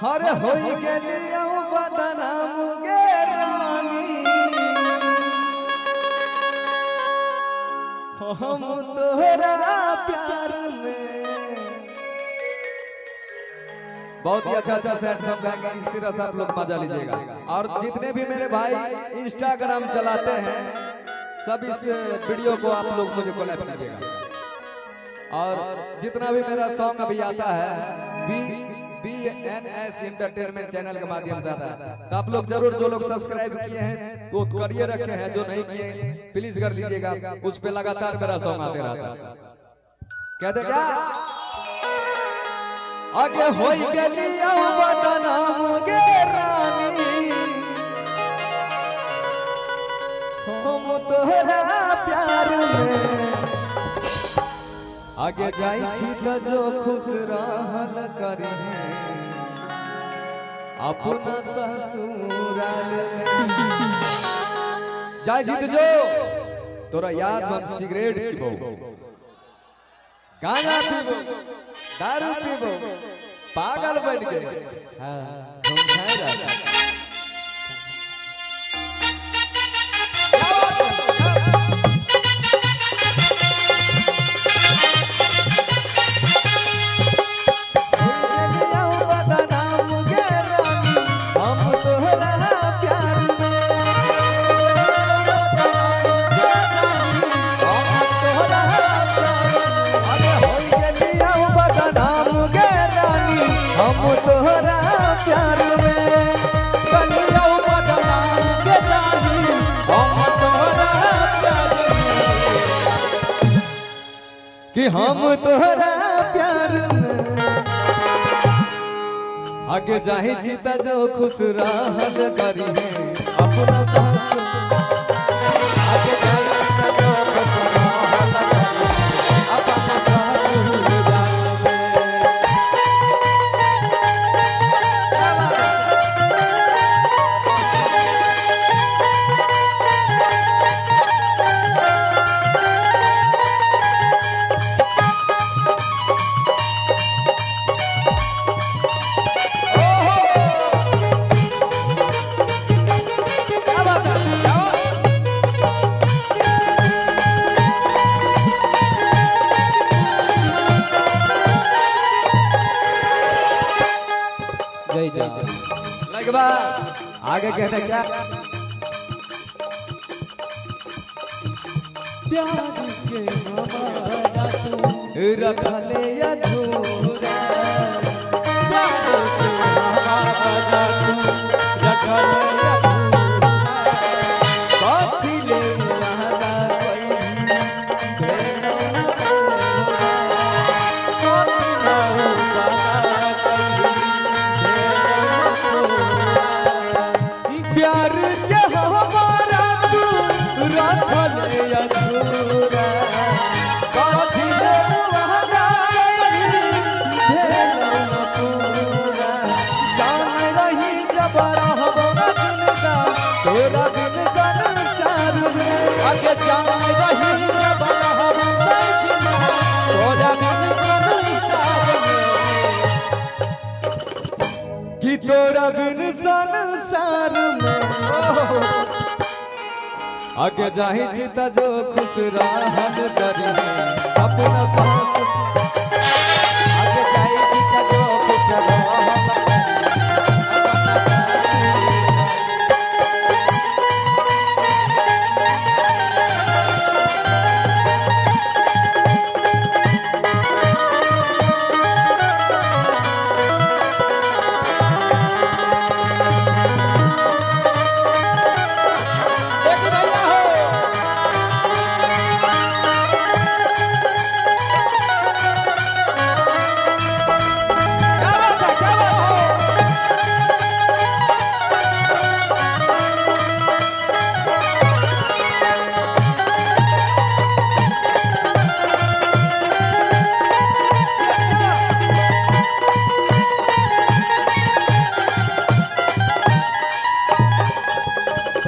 हरे होई गेलिया बदनाम गे रानी हम तोहरा प्यार में। बहुत ही अच्छा अच्छा सेट सब गाएंगे, इस तरह से आप लोग मजा लीजिएगा। और जितने भी मेरे भाई इंस्टाग्राम चलाते हैं सब इस वीडियो को आप लोग मुझे कोलैब कीजिएगा। और जितना भी मेरा सॉन्ग अभी आता है BNS एंटरटेनमेंट चैनल के माध्यम से आता है, तो आप लोग जरूर जो लोग सब्सक्राइब किए हैं वो करिए रखे हैं, जो नहीं किए प्लीज कर लीजिएगा। उस पे लगातार मेरा सॉन्ग आते रहता है। कहते क्या आगे होई गेलिया बदनाम गे रानी हम तोहरा प्यार में। आगे जाई छी त जो खुश रहल करी अपना ससुराल में। जाई छी त जो तोरा याद हम सिगरेट पीबो, गांजा पीबो, दारू पीबो, पागल बन गए। हाँ घूमते रहता तोहरा प्यार में। कलिया बदनाम के रानी हम तोहरा प्यार में कि हम तोहरा प्यार में। आगे जाही जीता जो खुश रहल करी है अपना सास। आगे जाही जीता जो खुश रहल करी है अपना सास। आगे कहते क्या प्यार के हमारा तू रखले अधूरा। प्यार के हमारा तू रखले कि तोरा बिन संसार में। आगे जाही सीता जो खुश रहल करी अपना सास।